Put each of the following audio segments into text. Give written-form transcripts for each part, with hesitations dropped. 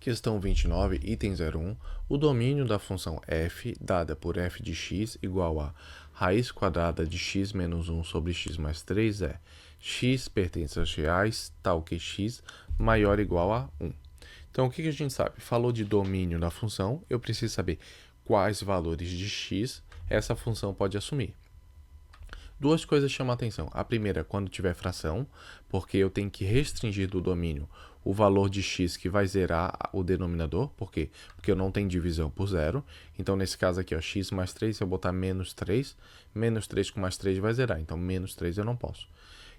Questão 29, item 01. O domínio da função f, dada por f de x, igual a raiz quadrada de x menos 1 sobre x mais 3 é x pertence aos reais, tal que x maior ou igual a 1. Então, o que a gente sabe? Falou de domínio da função, eu preciso saber quais valores de x essa função pode assumir. Duas coisas chamam a atenção. A primeira, quando tiver fração, porque eu tenho que restringir do domínio o valor de x que vai zerar o denominador. Por quê? Porque eu não tenho divisão por zero. Então, nesse caso aqui, ó, x mais 3, se eu botar menos 3 com mais 3 vai zerar. Então, menos 3 eu não posso.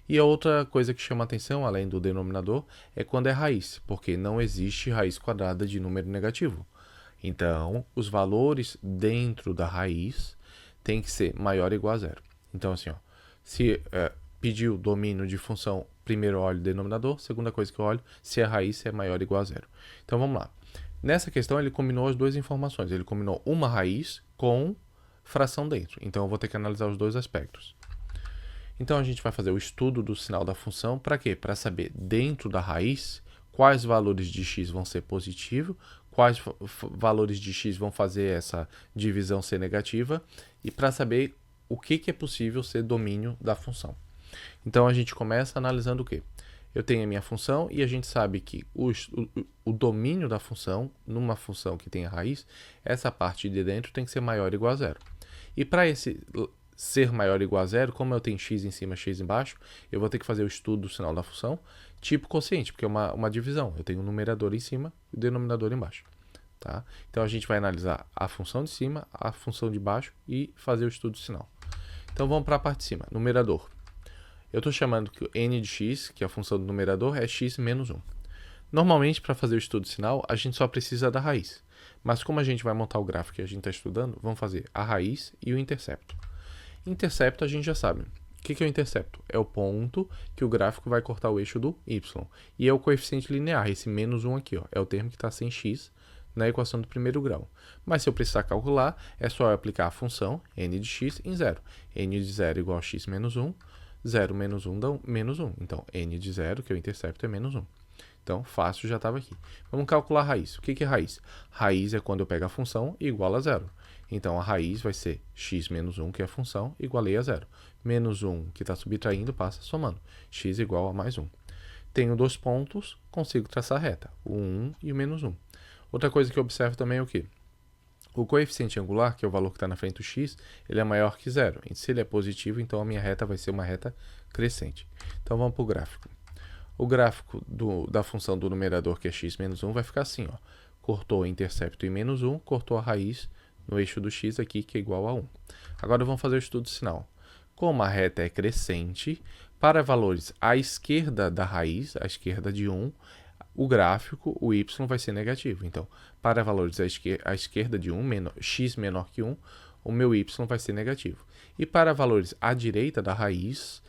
E a outra coisa que chama a atenção, além do denominador, é quando é raiz, porque não existe raiz quadrada de número negativo. Então, os valores dentro da raiz têm que ser maior ou igual a zero. Então, assim, ó, se pediu domínio de função, primeiro eu olho o denominador, segunda coisa que eu olho, se a raiz é maior ou igual a zero. Então, vamos lá. Nessa questão, ele combinou as duas informações. Ele combinou uma raiz com fração dentro. Então, eu vou ter que analisar os dois aspectos. Então, a gente vai fazer o estudo do sinal da função. Para quê? Para saber, dentro da raiz, quais valores de x vão ser positivos, quais valores de x vão fazer essa divisão ser negativa, e para saber o que é possível ser domínio da função. Então, a gente começa analisando o quê? Eu tenho a minha função e a gente sabe que o domínio da função, numa função que tem a raiz, essa parte de dentro tem que ser maior ou igual a zero. E para esse ser maior ou igual a zero, como eu tenho x em cima, x embaixo, eu vou ter que fazer o estudo do sinal da função, tipo quociente, porque é uma divisão. Eu tenho um numerador em cima e o denominador embaixo. Tá? Então, a gente vai analisar a função de cima, a função de baixo e fazer o estudo do sinal. Então, vamos para a parte de cima, numerador. Eu estou chamando que o n de x, que é a função do numerador, é x menos 1. Normalmente, para fazer o estudo do sinal, a gente só precisa da raiz. Mas como a gente vai montar o gráfico que a gente está estudando, vamos fazer a raiz e o intercepto. Intercepto a gente já sabe. O que é o intercepto? É o ponto que o gráfico vai cortar o eixo do y. E é o coeficiente linear, esse menos 1 aqui, ó, é o termo que está sem x na equação do primeiro grau. Mas se eu precisar calcular, é só eu aplicar a função n de x em zero. N de 0 igual a x menos 1, 0 menos 1 dá menos 1. Então, n de 0, que é o intercepto, é menos 1. Então, fácil, já estava aqui. Vamos calcular a raiz. O que é raiz? Raiz é quando eu pego a função e igualo a zero. Então, a raiz vai ser x menos 1, que é a função, igualei a zero. Menos 1, que está subtraindo, passa somando. X igual a mais 1. Tenho dois pontos, consigo traçar a reta. O 1 e o menos 1. Outra coisa que eu observo também é o quê? O coeficiente angular, que é o valor que está na frente do x, ele é maior que zero. E se ele é positivo, então a minha reta vai ser uma reta crescente. Então, vamos para o gráfico. O gráfico da função do numerador, que é x menos 1, vai ficar assim, ó. Cortou o intercepto em menos 1, cortou a raiz no eixo do x aqui, que é igual a 1. Agora vamos fazer o estudo do sinal. Como a reta é crescente, para valores à esquerda da raiz, à esquerda de 1, o gráfico, o y vai ser negativo. Então, para valores à esquerda de 1, x menor que 1, o meu y vai ser negativo. E para valores à direita da raiz,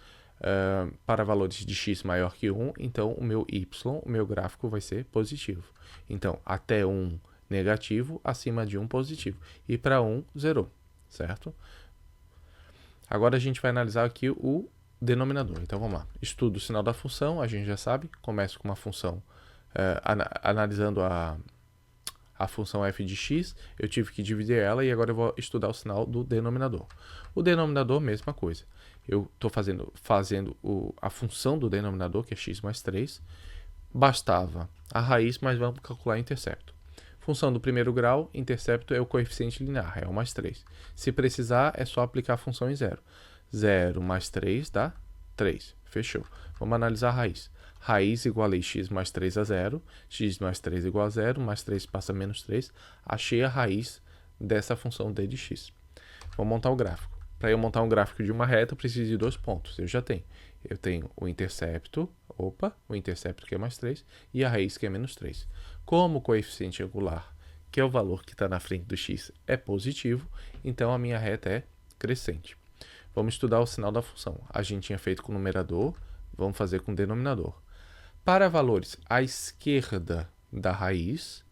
para valores de x maior que 1, então o meu y, o meu gráfico vai ser positivo. Então, até 1 negativo, acima de 1 positivo. E para 1, zerou, certo? Agora a gente vai analisar aqui o denominador. Então, vamos lá. Estudo o sinal da função, a gente já sabe. Começo com uma função, analisando a função f de x, eu tive que dividir ela e agora eu vou estudar o sinal do denominador. O denominador, mesma coisa. Eu estou fazendo a função do denominador, que é x mais 3. Bastava a raiz, mas vamos calcular intercepto. Função do primeiro grau, intercepto é o coeficiente linear, é o mais 3. Se precisar, é só aplicar a função em zero. 0 mais 3 dá 3. Fechou. Vamos analisar a raiz. Raiz igualei x mais 3 a 0. X mais 3 igual a 0. Mais 3 passa a menos 3. Achei a raiz dessa função d de x. Vou montar o gráfico. Para eu montar um gráfico de uma reta, eu preciso de dois pontos. Eu já tenho. Eu tenho o intercepto, o intercepto que é mais 3, e a raiz que é menos 3. Como o coeficiente angular, que é o valor que está na frente do x, é positivo, então a minha reta é crescente. Vamos estudar o sinal da função. A gente tinha feito com o numerador, vamos fazer com o denominador. Para valores à esquerda da raiz,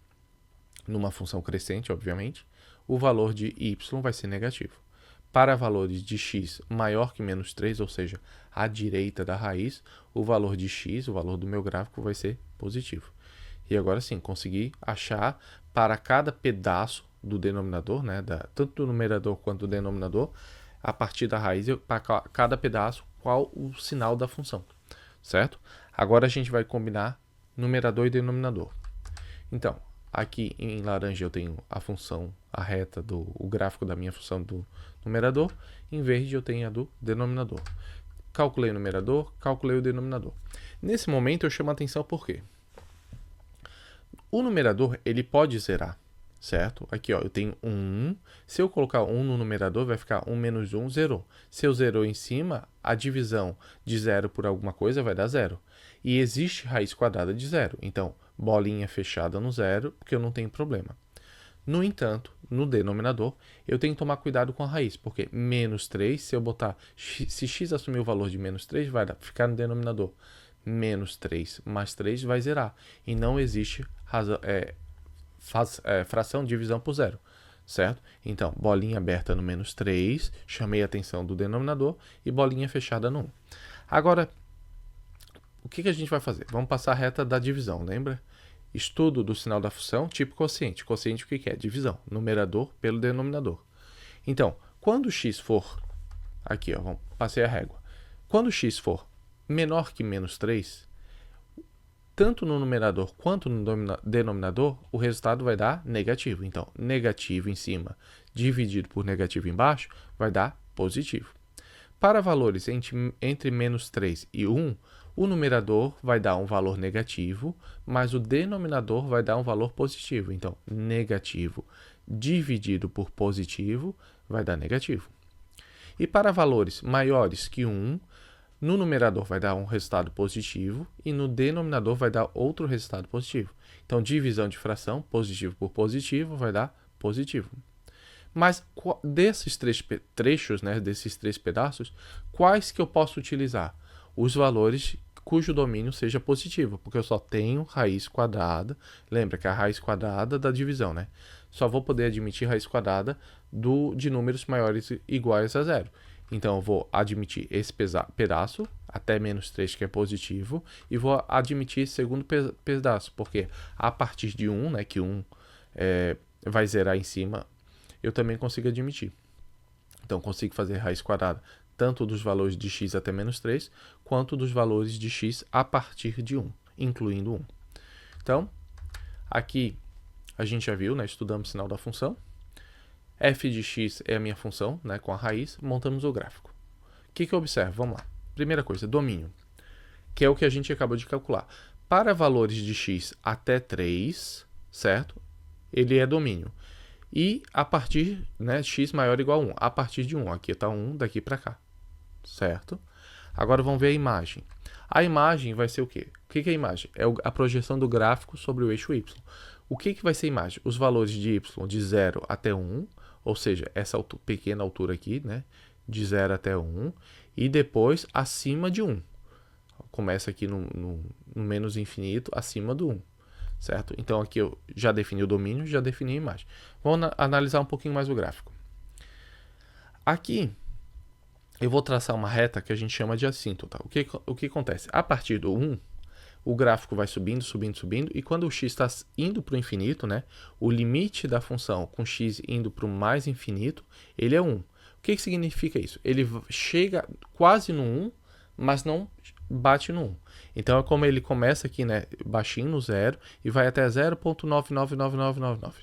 numa função crescente, obviamente, o valor de y vai ser negativo. Para valores de x maior que menos 3, ou seja, à direita da raiz, o valor de x, o valor do meu gráfico, vai ser positivo. E agora sim, consegui achar para cada pedaço do denominador, né, tanto do numerador quanto do denominador, a partir da raiz, para cada pedaço, qual o sinal da função, certo? Agora a gente vai combinar numerador e denominador. Então, aqui em laranja eu tenho a função, a reta, o gráfico da minha função do numerador, em verde eu tenho a do denominador. Calculei o numerador, calculei o denominador. Nesse momento eu chamo a atenção por quê? O numerador, ele pode zerar, certo? Aqui, ó, eu tenho 1. Se eu colocar 1 no numerador, vai ficar 1 menos 1, zerou. Se eu zerou em cima, a divisão de 0 por alguma coisa vai dar 0. E existe raiz quadrada de 0. Então, bolinha fechada no 0, porque eu não tenho problema. No entanto, no denominador, eu tenho que tomar cuidado com a raiz, porque menos 3, se eu botar, se x assumir o valor de menos 3, vai ficar no denominador. Menos 3 mais 3 vai zerar. E não existe fração de divisão por zero, certo? Então, bolinha aberta no menos 3, chamei a atenção do denominador, e bolinha fechada no 1. Agora, o que a gente vai fazer? Vamos passar a reta da divisão, lembra? Estudo do sinal da função, tipo quociente. Quociente o que é? Divisão. Numerador pelo denominador. Então, quando x for... Aqui, ó, passei a régua. Quando x for menor que menos 3, tanto no numerador quanto no denominador, o resultado vai dar negativo. Então, negativo em cima dividido por negativo embaixo vai dar positivo. Para valores entre menos 3 e 1, o numerador vai dar um valor negativo, mas o denominador vai dar um valor positivo. Então, negativo dividido por positivo vai dar negativo. E para valores maiores que 1, no numerador vai dar um resultado positivo e no denominador vai dar outro resultado positivo. Então, divisão de fração, positivo por positivo, vai dar positivo. Mas desses três trechos, né, desses três pedaços, quais que eu posso utilizar? Os valores cujo domínio seja positivo, porque eu só tenho raiz quadrada. Lembra que é a raiz quadrada da divisão, né? Só vou poder admitir raiz quadrada de números maiores ou iguais a zero. Então, eu vou admitir esse pedaço, até menos 3, que é positivo, e vou admitir esse segundo pedaço, porque a partir de 1, né, que 1 vai zerar em cima, eu também consigo admitir. Então, consigo fazer raiz quadrada tanto dos valores de x até menos 3, quanto dos valores de x a partir de 1, incluindo 1. Então, aqui a gente já viu, né, estudamos o sinal da função. F de x é a minha função, né, com a raiz, montamos o gráfico. O que eu observo? Vamos lá. Primeira coisa, domínio, que é o que a gente acabou de calcular. Para valores de x até 3, certo? Ele é domínio. E a partir, né, x maior ou igual a 1, a partir de 1. Aqui está 1, daqui para cá, certo? Agora vamos ver a imagem. A imagem vai ser o quê? O que é a imagem? É a projeção do gráfico sobre o eixo y. O que vai ser a imagem? Os valores de y de 0 até 1, ou seja, essa pequena altura aqui, né, de 0 até 1, e depois acima de 1. Começa aqui no menos infinito, acima do 1. Certo? Então, aqui eu já defini o domínio, já defini a imagem. Vamos analisar um pouquinho mais o gráfico. Aqui, eu vou traçar uma reta que a gente chama de assíntota. O que acontece? A partir do 1, o gráfico vai subindo, subindo, subindo, e quando o x está indo para o infinito, né, o limite da função com x indo para o mais infinito, ele é 1. O que significa isso? Ele chega quase no 1, mas não bate no 1. Então, é como ele começa aqui, né, baixinho no 0 e vai até 0,999999.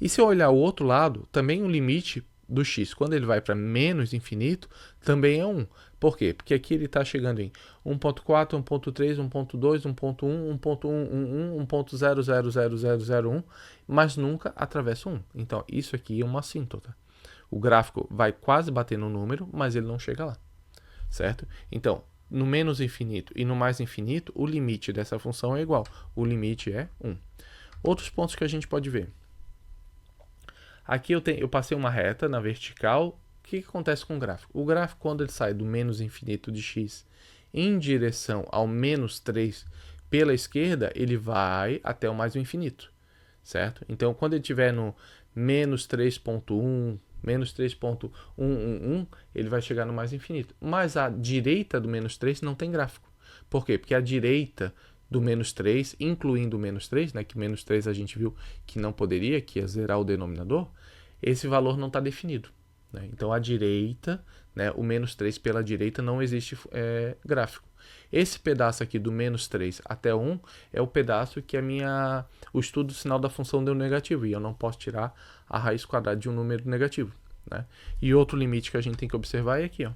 E se eu olhar o outro lado, também o limite do x, quando ele vai para menos infinito, também é 1. Por quê? Porque aqui ele está chegando em 1.4, 1.3, 1.2, 1.1, 1.111, 1.0000001, mas nunca atravessa 1. Então, isso aqui é uma assíntota. O gráfico vai quase bater no número, mas ele não chega lá, certo? Então, no menos infinito e no mais infinito, o limite dessa função é igual. O limite é 1. Outros pontos que a gente pode ver. Aqui eu passei uma reta na vertical. O que acontece com o gráfico? O gráfico, quando ele sai do menos infinito de x em direção ao menos 3 pela esquerda, ele vai até o mais infinito, certo? Então, quando ele estiver no menos 3.1, menos 3.111, ele vai chegar no mais infinito. Mas a direita do menos 3 não tem gráfico. Por quê? Porque a direita do menos 3, incluindo o menos 3, né, que o menos 3 a gente viu que não poderia, que ia zerar o denominador, esse valor não está definido. Né? Então, à direita, né, o menos 3 pela direita não existe gráfico. Esse pedaço aqui do menos 3 até 1 é o pedaço que o estudo do sinal da função deu negativo, e eu não posso tirar a raiz quadrada de um número negativo. Né? E outro limite que a gente tem que observar é aqui. Ó.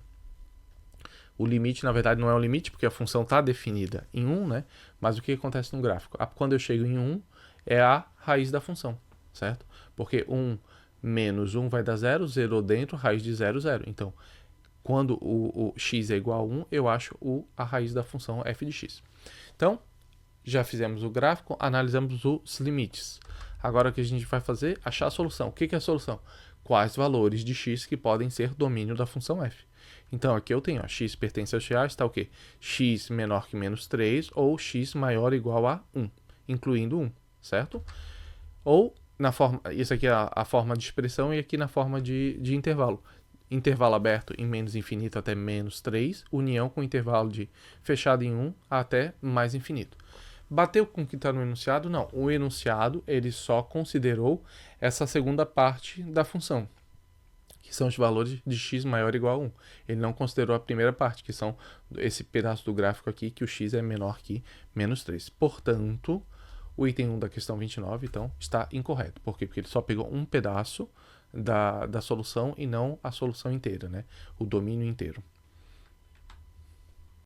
O limite, na verdade, não é um limite, porque a função está definida em 1, né? Mas o que acontece no gráfico? Quando eu chego em 1, é a raiz da função, certo? Porque 1 menos 1 vai dar 0, zerou dentro, raiz de 0, 0. Então, quando o x é igual a 1, eu acho a raiz da função f de x. Então, já fizemos o gráfico, analisamos os limites. Agora o que a gente vai fazer? Achar a solução. O que é a solução? Quais valores de x que podem ser domínio da função f. Então, aqui eu tenho, ó, x pertence a x, está o quê? X menor que menos 3 ou x maior ou igual a 1, incluindo 1, certo? Ou, isso aqui é a forma de expressão e aqui na forma de intervalo. Intervalo aberto em menos infinito até menos 3, união com intervalo de fechado em 1 até mais infinito. Bateu com o que está no enunciado? Não. O enunciado ele só considerou essa segunda parte da função, que são os valores de x maior ou igual a 1. Ele não considerou a primeira parte, que são esse pedaço do gráfico aqui, que o x é menor que menos 3. Portanto, o item 1 da questão 29, então, está incorreto. Por quê? Porque ele só pegou um pedaço da solução e não a solução inteira, né? O domínio inteiro.